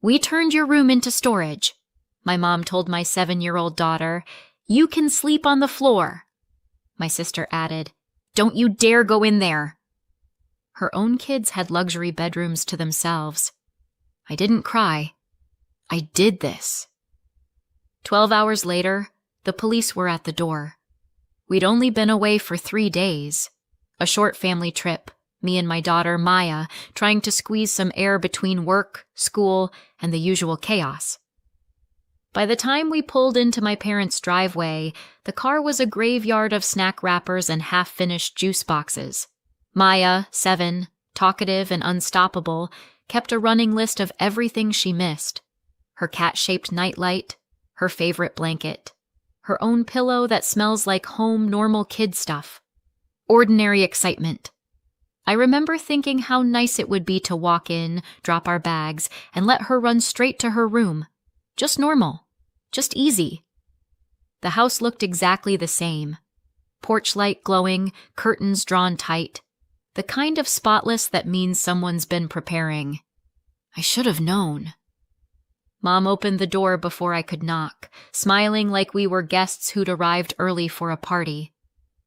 "We turned your room into storage," my mom told my 7-year-old daughter. "You can sleep on the floor." My sister added, "Don't you dare go in there." Her own kids had luxury bedrooms to themselves. I didn't cry. I did this. 12 hours later, the police were at the door. We'd only been away for 3 days. A short family trip, me and my daughter Maya trying to squeeze some air between work, school, and the usual chaos. By the time we pulled into my parents' driveway, the car was a graveyard of snack wrappers and half-finished juice boxes. Maya, 7, talkative and unstoppable, kept a running list of everything she missed. Her cat-shaped nightlight, her favorite blanket, her own pillow that smells like home normal kid stuff. Ordinary excitement. I remember thinking how nice it would be to walk in, drop our bags, and let her run straight to her room. Just normal. Just easy. The house looked exactly the same. Porch light glowing, curtains drawn tight. The kind of spotless that means someone's been preparing. I should have known. Mom opened the door before I could knock, smiling like we were guests who'd arrived early for a party.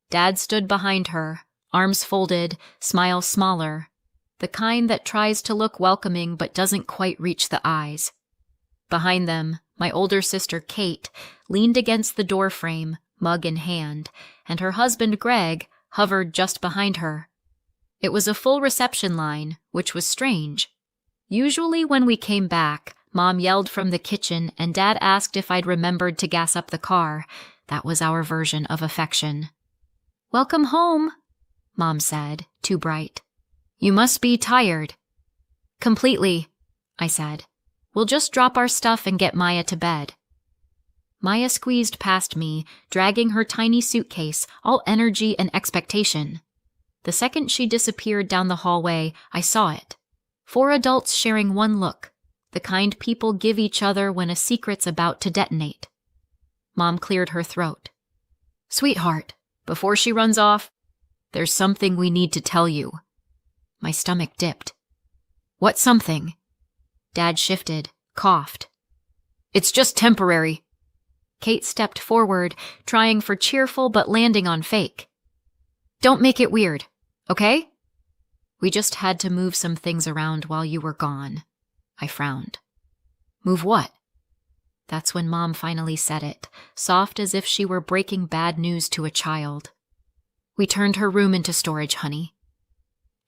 Dad stood behind her, arms folded, smile smaller, the kind that tries to look welcoming but doesn't quite reach the eyes. Behind them, my older sister Kate leaned against the doorframe, mug in hand, and her husband Greg hovered just behind her. It was a full reception line, which was strange. Usually when we came back, Mom yelled from the kitchen and Dad asked if I'd remembered to gas up the car. That was our version of affection. "Welcome home," Mom said, too bright. "You must be tired." "Completely," I said. "We'll just drop our stuff and get Maya to bed." Maya squeezed past me, dragging her tiny suitcase, all energy and expectation. The second she disappeared down the hallway, I saw it. 4 adults sharing one look, the kind people give each other when a secret's about to detonate. Mom cleared her throat. "Sweetheart, before she runs off, there's something we need to tell you." My stomach dipped. "What something?" Dad shifted, coughed. "It's just temporary." Kate stepped forward, trying for cheerful but landing on fake. "Don't make it weird, okay?" "We just had to move some things around while you were gone." I frowned. "Move what?" That's when Mom finally said it, soft as if she were breaking bad news to a child. "We turned her room into storage, honey."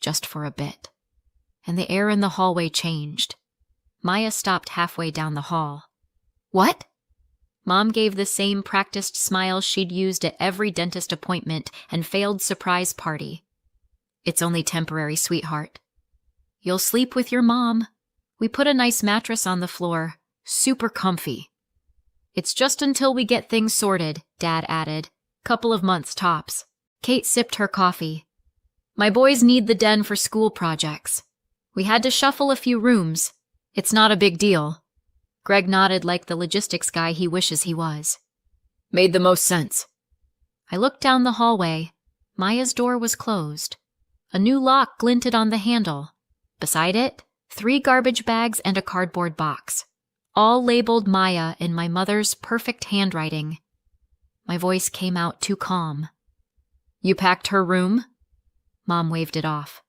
Just for a bit. And the air in the hallway changed. Maya stopped halfway down the hall. "What?" Mom gave the same practiced smile she'd used at every dentist appointment and failed surprise party. "It's only temporary, sweetheart. You'll sleep with your mom. We put a nice mattress on the floor, super comfy." "It's just until we get things sorted," Dad added. "Couple of months tops." Kate sipped her coffee. "My boys need the den for school projects. We had to shuffle a few rooms. It's not a big deal." Greg nodded like the logistics guy he wishes he was. "Made the most sense." I looked down the hallway. Maya's door was closed. A new lock glinted on the handle. Beside it, 3 garbage bags and a cardboard box, all labeled Maya in my mother's perfect handwriting. My voice came out too calm. "You packed her room?" Mom waved it off.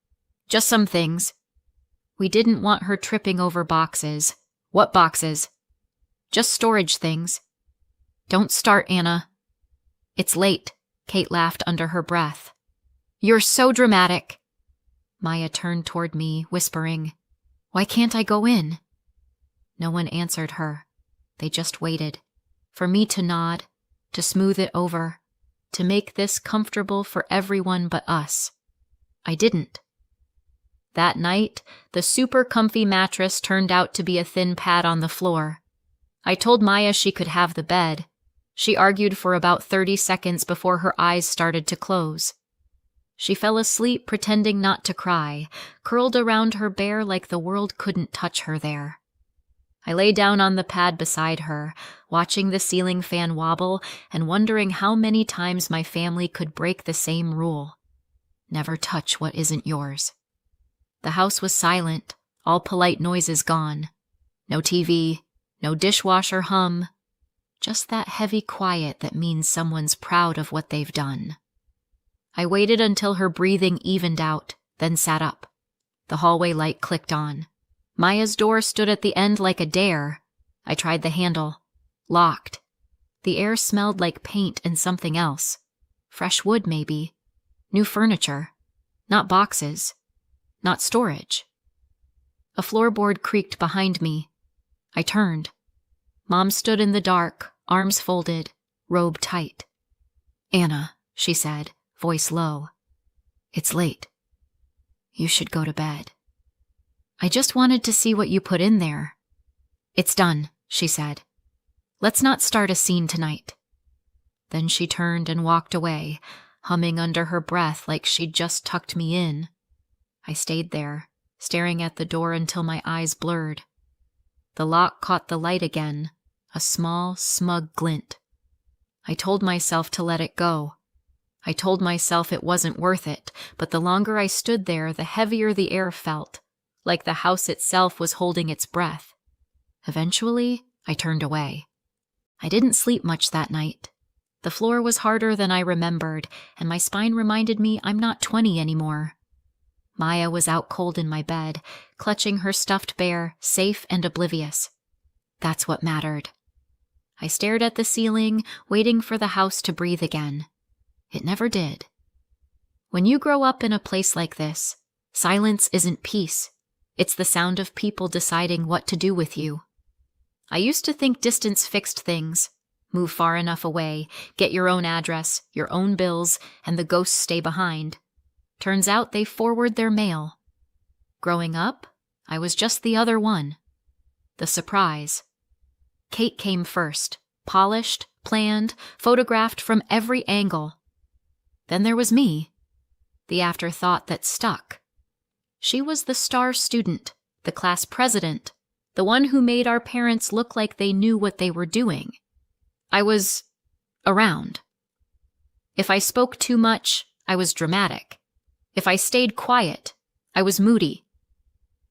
"Just some things." We didn't want her tripping over boxes. "What boxes?" "Just storage things." "Don't start, Anna." "It's late," Kate laughed under her breath. "You're so dramatic." Maya turned toward me, whispering, "Why can't I go in?" No one answered her. They just waited. For me to nod, to smooth it over, to make this comfortable for everyone but us. I didn't. That night, the super comfy mattress turned out to be a thin pad on the floor. I told Maya she could have the bed. She argued for about 30 seconds before her eyes started to close. She fell asleep pretending not to cry, curled around her bear like the world couldn't touch her there. I lay down on the pad beside her, watching the ceiling fan wobble and wondering how many times my family could break the same rule. Never touch what isn't yours. The house was silent, all polite noises gone. No TV, no dishwasher hum, just that heavy quiet that means someone's proud of what they've done. I waited until her breathing evened out, then sat up. The hallway light clicked on. Maya's door stood at the end like a dare. I tried the handle. Locked. The air smelled like paint and something else. Fresh wood, maybe. New furniture. Not boxes. Not storage. A floorboard creaked behind me. I turned. Mom stood in the dark, arms folded, robe tight. "Anna," she said, voice low. "It's late. You should go to bed." "I just wanted to see what you put in there." "It's done," she said. "Let's not start a scene tonight." Then she turned and walked away, humming under her breath like she'd just tucked me in. I stayed there, staring at the door until my eyes blurred. The lock caught the light again, a small, smug glint. I told myself to let it go. I told myself it wasn't worth it, but the longer I stood there, the heavier the air felt, like the house itself was holding its breath. Eventually, I turned away. I didn't sleep much that night. The floor was harder than I remembered, and my spine reminded me I'm not 20 anymore. Maya was out cold in my bed, clutching her stuffed bear, safe and oblivious. That's what mattered. I stared at the ceiling, waiting for the house to breathe again. It never did. When you grow up in a place like this, silence isn't peace. It's the sound of people deciding what to do with you. I used to think distance fixed things. Move far enough away, get your own address, your own bills, and the ghosts stay behind. Turns out they forward their mail. Growing up, I was just the other one. The surprise. Kate came first, polished, planned, photographed from every angle. Then there was me, the afterthought that stuck. She was the star student, the class president, the one who made our parents look like they knew what they were doing. I was around. If I spoke too much, I was dramatic. If I stayed quiet, I was moody.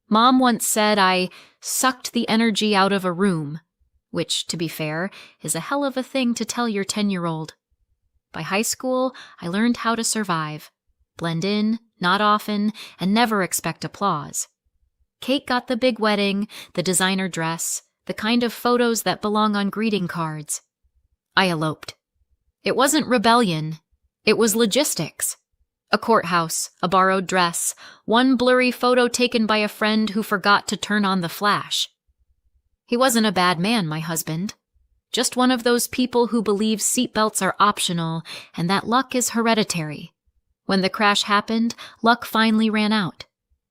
Mom once said I sucked the energy out of a room, which, to be fair, is a hell of a thing to tell your 10-year-old. By high school, I learned how to survive. Blend in, not often, and never expect applause. Kate got the big wedding, the designer dress, the kind of photos that belong on greeting cards. I eloped. It wasn't rebellion. It was logistics. A courthouse, a borrowed dress, one blurry photo taken by a friend who forgot to turn on the flash. He wasn't a bad man, my husband. Just one of those people who believe seatbelts are optional and that luck is hereditary. When the crash happened, luck finally ran out.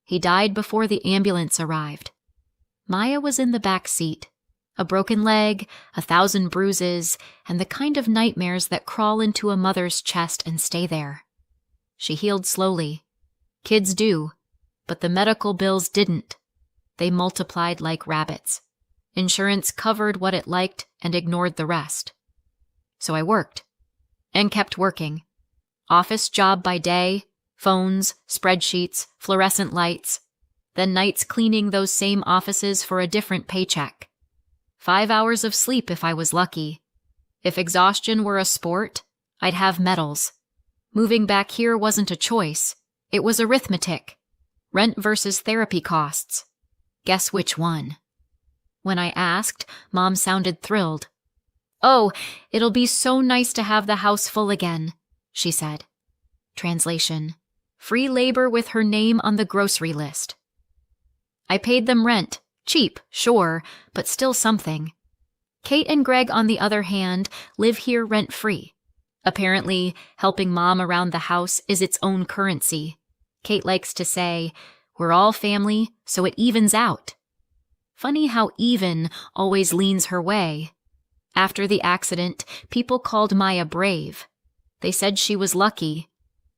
He died before the ambulance arrived. Maya was in the back seat. A broken leg, 1,000 bruises, and the kind of nightmares that crawl into a mother's chest and stay there. She healed slowly. Kids do, but the medical bills didn't. They multiplied like rabbits. Insurance covered what it liked and ignored the rest. So I worked. And kept working. Office job by day, phones, spreadsheets, fluorescent lights. Then nights cleaning those same offices for a different paycheck. 5 hours of sleep if I was lucky. If exhaustion were a sport, I'd have medals. Moving back here wasn't a choice. It was arithmetic. Rent versus therapy costs. Guess which one? When I asked, Mom sounded thrilled. "Oh, it'll be so nice to have the house full again," she said. Translation: free labor with her name on the grocery list. I paid them rent. Cheap, sure, but still something. Kate and Greg, on the other hand, live here rent-free. Apparently, helping Mom around the house is its own currency. Kate likes to say, "We're all family, so it evens out." Funny how even always leans her way. After the accident, people called Maya brave. They said she was lucky.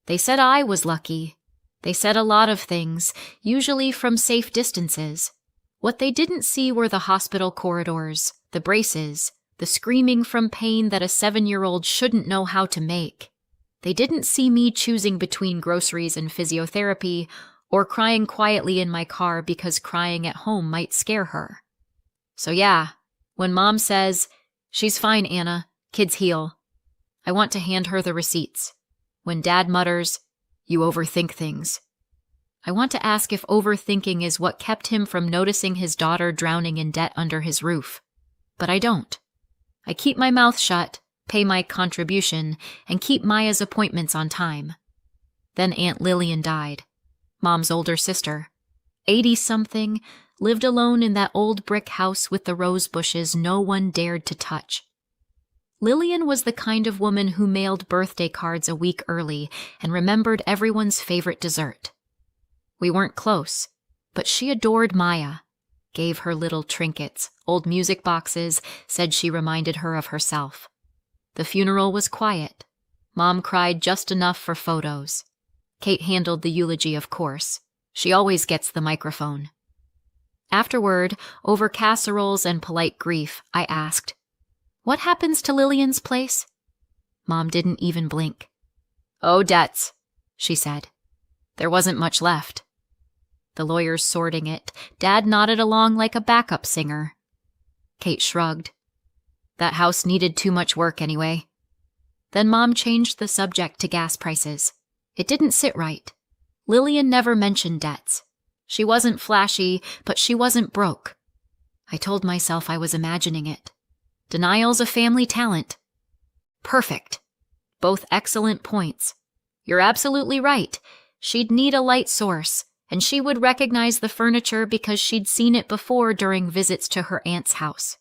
They said I was lucky. They said a lot of things, usually from safe distances. What they didn't see were the hospital corridors, the braces, the screaming from pain that a 7-year-old shouldn't know how to make. They didn't see me choosing between groceries and physiotherapy, or crying quietly in my car because crying at home might scare her. So yeah, when Mom says, "She's fine, Anna, kids heal," I want to hand her the receipts. When Dad mutters, "You overthink things," I want to ask if overthinking is what kept him from noticing his daughter drowning in debt under his roof. But I don't. I keep my mouth shut, pay my contribution, and keep Maya's appointments on time. Then Aunt Lillian died, Mom's older sister. 80-something, lived alone in that old brick house with the rose bushes no one dared to touch. Lillian was the kind of woman who mailed birthday cards a week early and remembered everyone's favorite dessert. We weren't close, but she adored Maya, gave her little trinkets, old music boxes, said she reminded her of herself. The funeral was quiet. Mom cried just enough for photos. Kate handled the eulogy, of course. She always gets the microphone. Afterward, over casseroles and polite grief, I asked, "What happens to Lillian's place?" Mom didn't even blink. "Oh, debts," she said. "There wasn't much left." The lawyers sorting it, Dad nodded along like a backup singer. Kate shrugged. "That house needed too much work anyway." Then Mom changed the subject to gas prices. It didn't sit right. Lillian never mentioned debts. She wasn't flashy, but she wasn't broke. I told myself I was imagining it. Denial's a family talent. Perfect. Both excellent points. You're absolutely right. She'd need a light source, and she would recognize the furniture because she'd seen it before during visits to her aunt's house.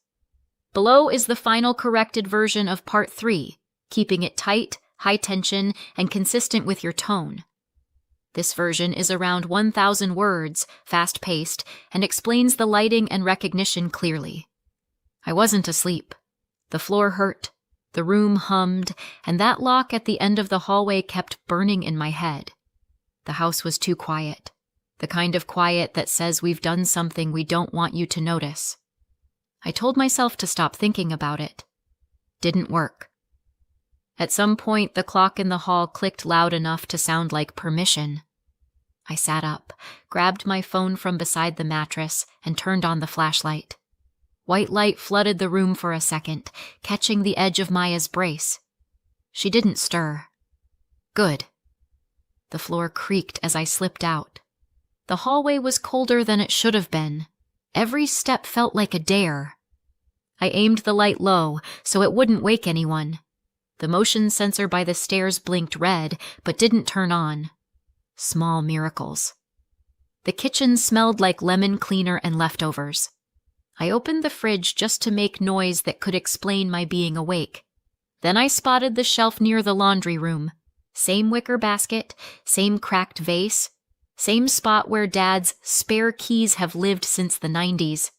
Below is the final corrected version of Part 3, keeping it tight, high tension, and consistent with your tone. This version is around 1,000 words, fast-paced, and explains the lighting and recognition clearly. I wasn't asleep. The floor hurt, the room hummed, and that lock at the end of the hallway kept burning in my head. The house was too quiet, the kind of quiet that says we've done something we don't want you to notice. I told myself to stop thinking about it. Didn't work. At some point, the clock in the hall clicked loud enough to sound like permission. I sat up, grabbed my phone from beside the mattress, and turned on the flashlight. White light flooded the room for a second, catching the edge of Maya's brace. She didn't stir. Good. The floor creaked as I slipped out. The hallway was colder than it should have been. Every step felt like a dare. I aimed the light low, so it wouldn't wake anyone. The motion sensor by the stairs blinked red, but didn't turn on. Small miracles. The kitchen smelled like lemon cleaner and leftovers. I opened the fridge just to make noise that could explain my being awake. Then I spotted the shelf near the laundry room. Same wicker basket, same cracked vase, same spot where Dad's spare keys have lived since the 90s.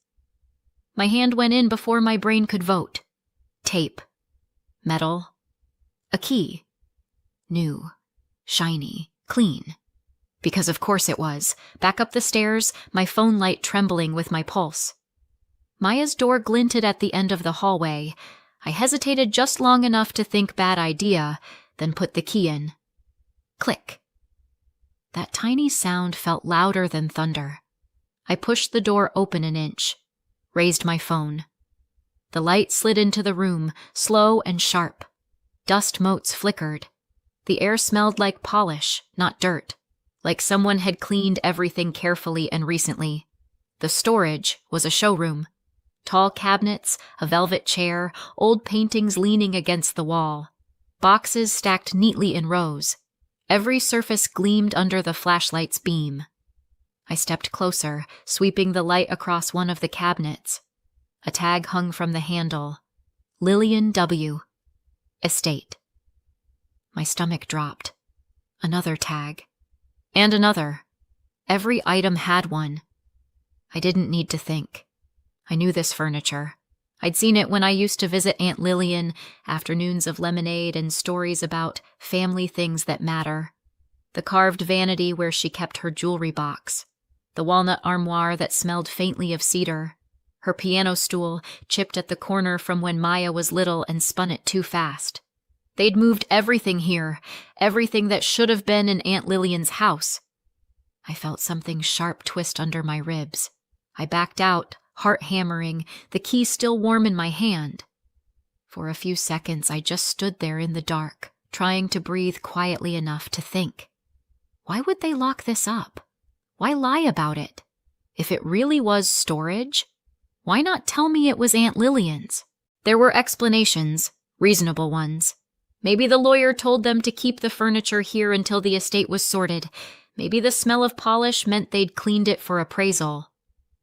My hand went in before my brain could vote. Tape. Metal. A key. New. Shiny. Clean. Because of course it was. Back up the stairs, my phone light trembling with my pulse. Maya's door glinted at the end of the hallway. I hesitated just long enough to think bad idea, then put the key in. Click. That tiny sound felt louder than thunder. I pushed the door open an inch, raised my phone. The light slid into the room, slow and sharp. Dust motes flickered. The air smelled like polish, not dirt, like someone had cleaned everything carefully and recently. The storage was a showroom. Tall cabinets, a velvet chair, old paintings leaning against the wall. Boxes stacked neatly in rows. Every surface gleamed under the flashlight's beam. I stepped closer, sweeping the light across one of the cabinets. A tag hung from the handle. Lillian W. Estate. My stomach dropped. Another tag. And another. Every item had one. I didn't need to think. I knew this furniture. I'd seen it when I used to visit Aunt Lillian, afternoons of lemonade and stories about family things that matter. The carved vanity where she kept her jewelry box. The walnut armoire that smelled faintly of cedar. Her piano stool, chipped at the corner from when Maya was little and spun it too fast. They'd moved everything here, everything that should have been in Aunt Lillian's house. I felt something sharp twist under my ribs. I backed out, heart hammering, the key still warm in my hand. For a few seconds, I just stood there in the dark, trying to breathe quietly enough to think. Why would they lock this up? Why lie about it? If it really was storage, why not tell me it was Aunt Lillian's? There were explanations, reasonable ones. Maybe the lawyer told them to keep the furniture here until the estate was sorted. Maybe the smell of polish meant they'd cleaned it for appraisal.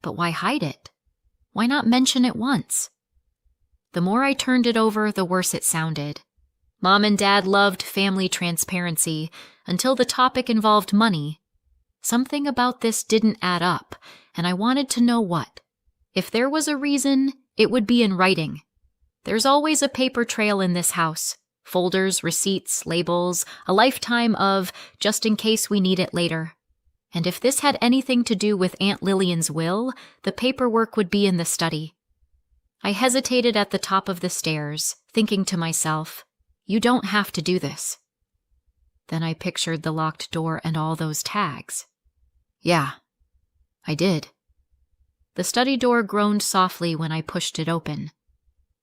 But why hide it? Why not mention it once? The more I turned it over, the worse it sounded. Mom and Dad loved family transparency until the topic involved money. Something about this didn't add up, and I wanted to know what. If there was a reason, it would be in writing. There's always a paper trail in this house. Folders, receipts, labels, a lifetime of just in case we need it later. And if this had anything to do with Aunt Lillian's will, the paperwork would be in the study. I hesitated at the top of the stairs, thinking to myself, you don't have to do this. Then I pictured the locked door and all those tags. Yeah, I did. The study door groaned softly when I pushed it open.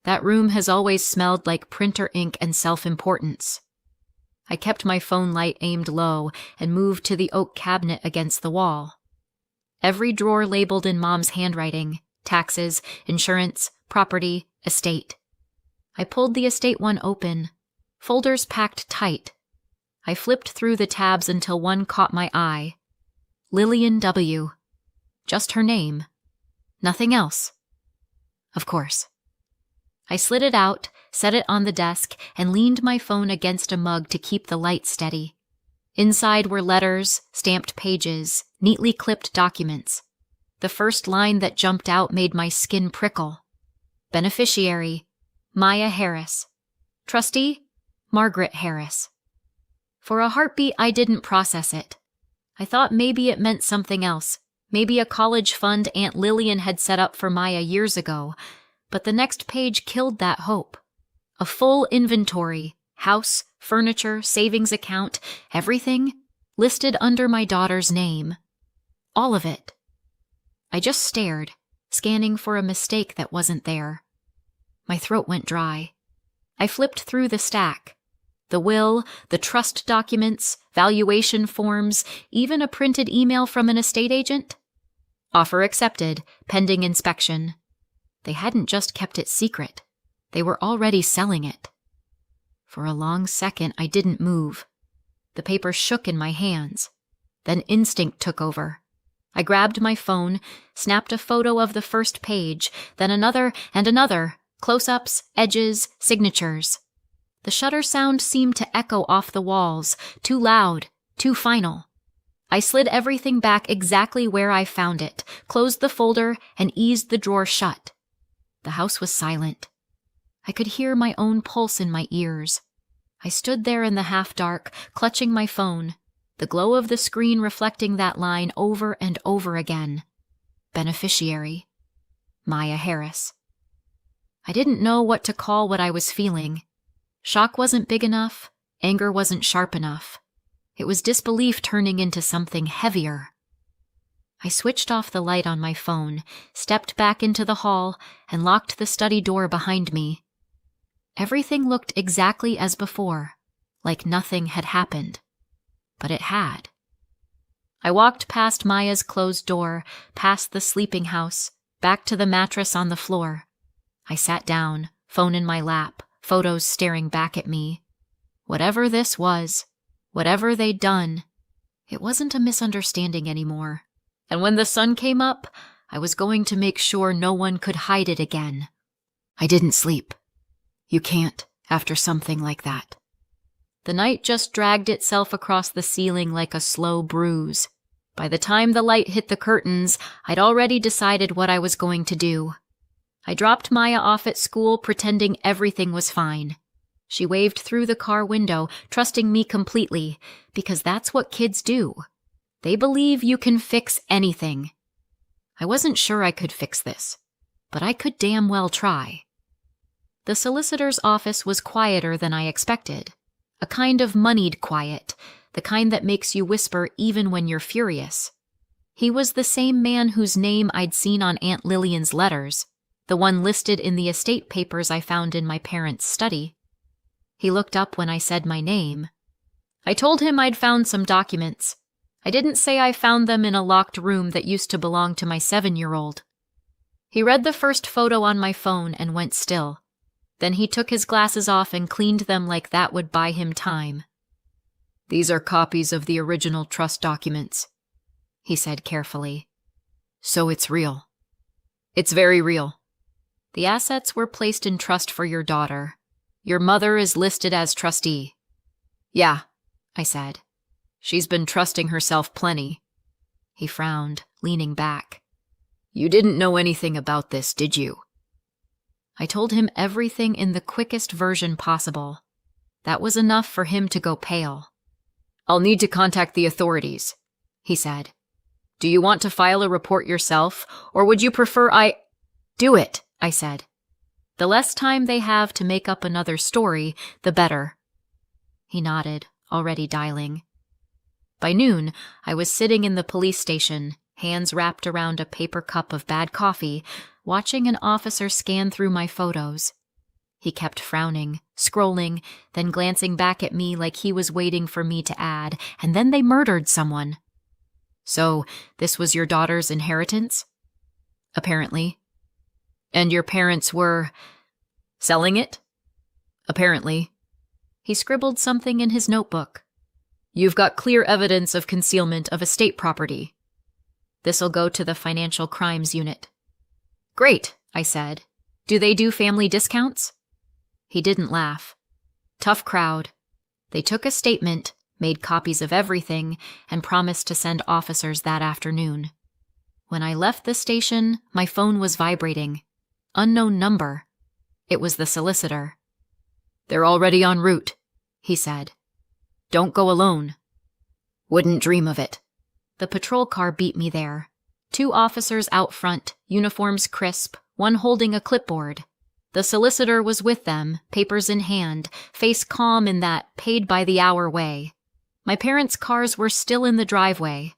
That room has always smelled like printer ink and self-importance. I kept my phone light aimed low and moved to the oak cabinet against the wall. Every drawer labeled in Mom's handwriting: taxes, insurance, property, estate. I pulled the estate one open, folders packed tight. I flipped through the tabs until one caught my eye. Lillian W. Just her name. Nothing else. Of course. I slid it out, set it on the desk, and leaned my phone against a mug to keep the light steady. Inside were letters, stamped pages, neatly clipped documents. The first line that jumped out made my skin prickle. Beneficiary: Maya Harris. Trustee: Margaret Harris. For a heartbeat, I didn't process it. I thought maybe it meant something else. Maybe a college fund Aunt Lillian had set up for Maya years ago. But the next page killed that hope. A full inventory, house, furniture, savings account, everything, listed under my daughter's name. All of it. I just stared, scanning for a mistake that wasn't there. My throat went dry. I flipped through the stack. The will, the trust documents, valuation forms, even a printed email from an estate agent. Offer accepted, pending inspection. They hadn't just kept it secret. They were already selling it. For a long second, I didn't move. The paper shook in my hands. Then instinct took over. I grabbed my phone, snapped a photo of the first page, then another and another, close-ups, edges, signatures. The shutter sound seemed to echo off the walls, too loud, too final. I slid everything back exactly where I found it, closed the folder, and eased the drawer shut. The house was silent. I could hear my own pulse in my ears. I stood there in the half-dark, clutching my phone, the glow of the screen reflecting that line over and over again. Beneficiary: Maya Harris. I didn't know what to call what I was feeling. Shock wasn't big enough. Anger wasn't sharp enough. It was disbelief turning into something heavier. I switched off the light on my phone, stepped back into the hall, and locked the study door behind me. Everything looked exactly as before, like nothing had happened. But it had. I walked past Maya's closed door, past the sleeping house, back to the mattress on the floor. I sat down, phone in my lap, photos staring back at me. Whatever this was, whatever they'd done, it wasn't a misunderstanding anymore. And when the sun came up, I was going to make sure no one could hide it again. I didn't sleep. You can't, after something like that. The night just dragged itself across the ceiling like a slow bruise. By the time the light hit the curtains, I'd already decided what I was going to do. I dropped Maya off at school, pretending everything was fine. She waved through the car window, trusting me completely, because that's what kids do. They believe you can fix anything. I wasn't sure I could fix this, but I could damn well try. The solicitor's office was quieter than I expected. A kind of moneyed quiet, the kind that makes you whisper even when you're furious. He was the same man whose name I'd seen on Aunt Lillian's letters, the one listed in the estate papers I found in my parents' study. He looked up when I said my name. I told him I'd found some documents. I didn't say I found them in a locked room that used to belong to my 7-year-old. He read the first photo on my phone and went still. Then he took his glasses off and cleaned them like that would buy him time. "These are copies of the original trust documents," he said carefully. "So it's real." "It's very real. The assets were placed in trust for your daughter. Your mother is listed as trustee." "Yeah," I said. "She's been trusting herself plenty." He frowned, leaning back. "You didn't know anything about this, did you?" I told him everything in the quickest version possible. That was enough for him to go pale. "I'll need to contact the authorities," he said. "Do you want to file a report yourself, or would you prefer I—" "Do it," I said. "The less time they have to make up another story, the better." He nodded, already dialing. By noon, I was sitting in the police station, hands wrapped around a paper cup of bad coffee, watching an officer scan through my photos. He kept frowning, scrolling, then glancing back at me like he was waiting for me to add, "And then they murdered someone." "So, this was your daughter's inheritance?" "Apparently." "And your parents were selling it?" "Apparently." He scribbled something in his notebook. "You've got clear evidence of concealment of estate property. This'll go to the Financial Crimes Unit." "Great," I said. "Do they do family discounts?" He didn't laugh. Tough crowd. They took a statement, made copies of everything, and promised to send officers that afternoon. When I left the station, my phone was vibrating. Unknown number. It was the solicitor. "They're already en route," he said. "Don't go alone." "Wouldn't dream of it." The patrol car beat me there. 2 officers out front, uniforms crisp, one holding a clipboard. The solicitor was with them, papers in hand, face calm in that paid-by-the-hour way. My parents' cars were still in the driveway.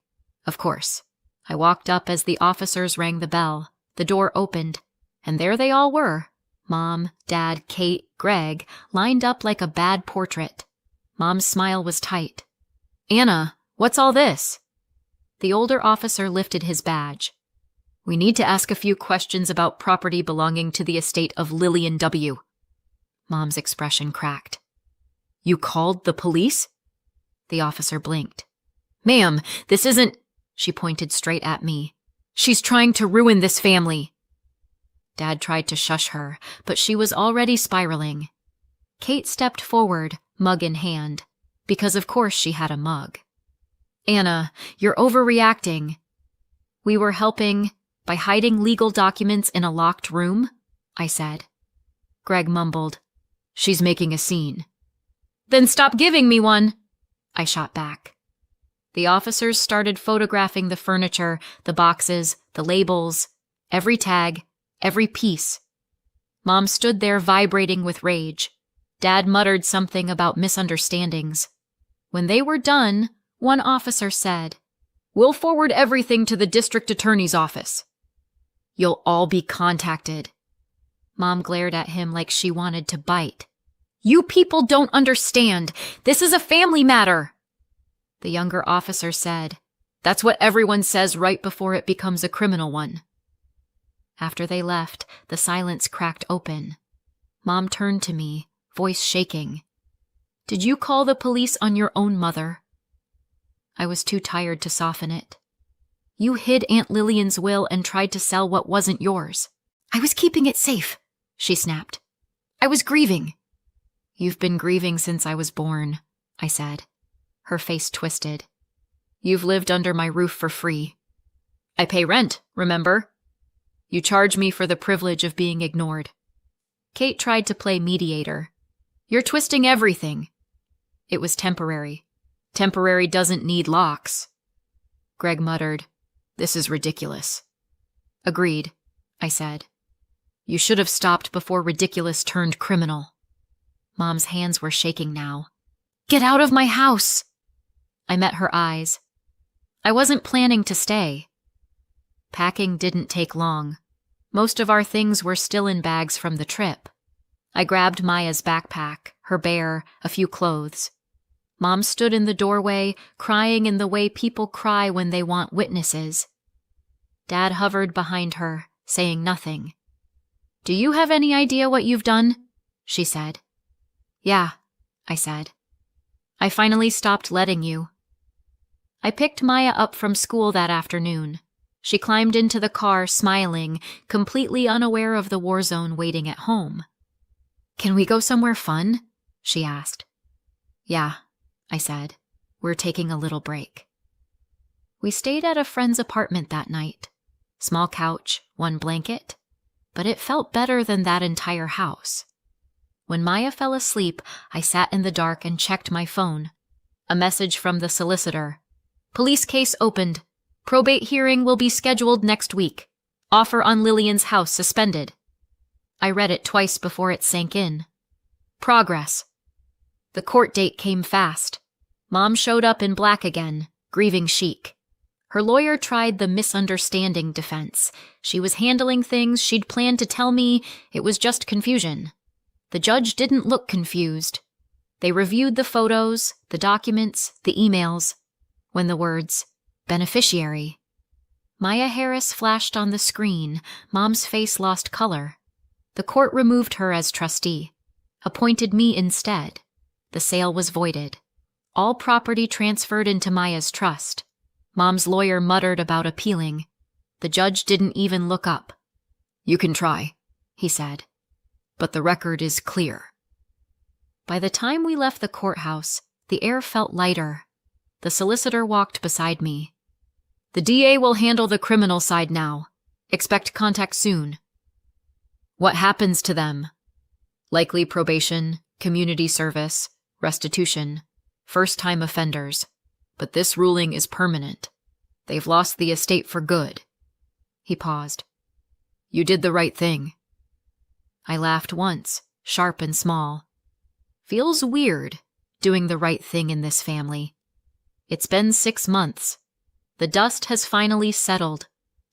Of course. I walked up as the officers rang the bell. The door opened, and there they all were. Mom, Dad, Kate, Greg, lined up like a bad portrait. Mom's smile was tight. "Anna, what's all this?" The older officer lifted his badge. "We need to ask a few questions about property belonging to the estate of Lillian W." Mom's expression cracked. "You called the police?" The officer blinked. "Ma'am, this isn't—" She pointed straight at me. "She's trying to ruin this family." Dad tried to shush her, but she was already spiraling. Kate stepped forward, mug in hand, because of course she had a mug. "Anna, you're overreacting." "We were helping by hiding legal documents in a locked room," I said. Greg mumbled, "She's making a scene." "Then stop giving me one," I shot back. The officers started photographing the furniture, the boxes, the labels, every tag, every piece. Mom stood there vibrating with rage. Dad muttered something about misunderstandings. When they were done, one officer said, "We'll forward everything to the district attorney's office." "You'll all be contacted." Mom glared at him like she wanted to bite. "You people don't understand. This is a family matter." The younger officer said, "That's what everyone says right before it becomes a criminal one." After they left, the silence cracked open. Mom turned to me, voice shaking. "Did you call the police on your own mother?" I was too tired to soften it. "You hid Aunt Lillian's will and tried to sell what wasn't yours." "I was keeping it safe," she snapped. "I was grieving." "You've been grieving since I was born," I said. Her face twisted. "You've lived under my roof for free. I pay rent, remember? You charge me for the privilege of being ignored." Kate tried to play mediator. "You're twisting everything." "It was temporary. Temporary doesn't need locks." Greg muttered, "This is ridiculous." "Agreed," I said. "You should have stopped before ridiculous turned criminal." Mom's hands were shaking now. "Get out of my house!" I met her eyes. "I wasn't planning to stay." Packing didn't take long. Most of our things were still in bags from the trip. I grabbed Maya's backpack, her bear, a few clothes. Mom stood in the doorway, crying in the way people cry when they want witnesses. Dad hovered behind her, saying nothing. "Do you have any idea what you've done?" she said. "Yeah," I said. "I finally stopped letting you." I picked Maya up from school that afternoon. She climbed into the car, smiling, completely unaware of the war zone waiting at home. "Can we go somewhere fun?" she asked. "Yeah," I said. "We're taking a little break." We stayed at a friend's apartment that night. Small couch, one blanket, but it felt better than that entire house. When Maya fell asleep, I sat in the dark and checked my phone. A message from the solicitor. "Police case opened. Probate hearing will be scheduled next week. Offer on Lillian's house suspended." I read it twice before it sank in. Progress. The court date came fast. Mom showed up in black again, grieving chic. Her lawyer tried the misunderstanding defense. She was handling things she'd planned to tell me. It was just confusion. The judge didn't look confused. They reviewed the photos, the documents, the emails. When the words, "beneficiary," Maya Harris flashed on the screen, Mom's face lost color. The court removed her as trustee, appointed me instead. The sale was voided. All property transferred into Maya's trust. Mom's lawyer muttered about appealing. The judge didn't even look up. "You can try," he said, "but the record is clear." By the time we left the courthouse, the air felt lighter. The solicitor walked beside me. "The DA will handle the criminal side now. Expect contact soon." "What happens to them?" "Likely probation, community service, restitution, first-time offenders. But this ruling is permanent. They've lost the estate for good." He paused. "You did the right thing." I laughed once, sharp and small. Feels weird, doing the right thing in this family. It's been 6 months. The dust has finally settled,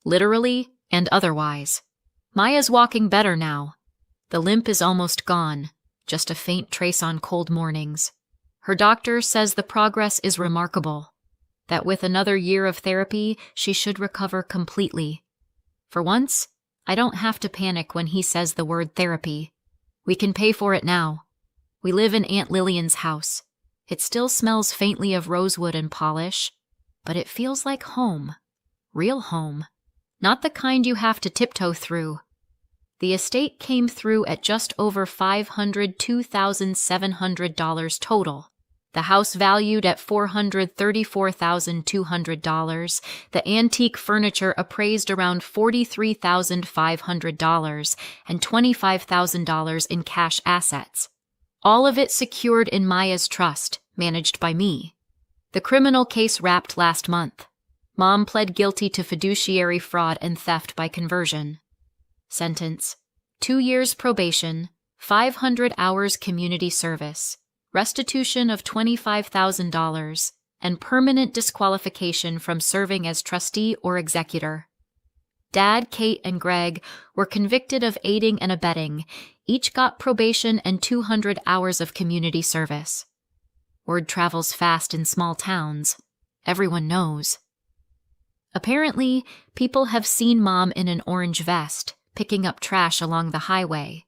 literally and otherwise. Maya's walking better now. The limp is almost gone, just a faint trace on cold mornings. Her doctor says the progress is remarkable, that with another year of therapy, she should recover completely. For once, I don't have to panic when he says the word therapy. We can pay for it now. We live in Aunt Lillian's house. It still smells faintly of rosewood and polish, but it feels like home. Real home. Not the kind you have to tiptoe through. The estate came through at just over $502,700 total. The house valued at $434,200, the antique furniture appraised around $43,500, and $25,000 in cash assets. All of it secured in Maya's trust, managed by me. The criminal case wrapped last month. Mom pled guilty to fiduciary fraud and theft by conversion. Sentence: 2 years probation, 500 hours community service, restitution of $25,000, and permanent disqualification from serving as trustee or executor. Dad, Kate, and Greg were convicted of aiding and abetting. Each got probation and 200 hours of community service. Word travels fast in small towns. Everyone knows. Apparently, people have seen Mom in an orange vest, picking up trash along the highway.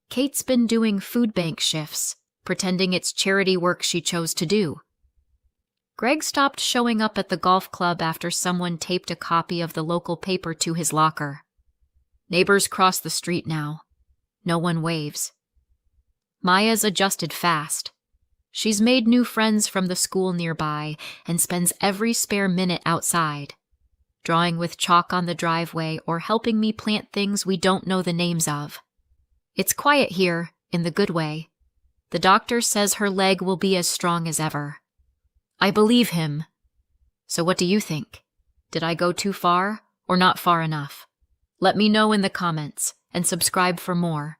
Kate's been doing food bank shifts, pretending it's charity work she chose to do. Greg stopped showing up at the golf club after someone taped a copy of the local paper to his locker. Neighbors cross the street now. No one waves. Maya's adjusted fast. She's made new friends from the school nearby and spends every spare minute outside, drawing with chalk on the driveway or helping me plant things we don't know the names of. It's quiet here, in the good way. The doctor says her leg will be as strong as ever. I believe him. So what do you think? Did I go too far or not far enough? Let me know in the comments and subscribe for more.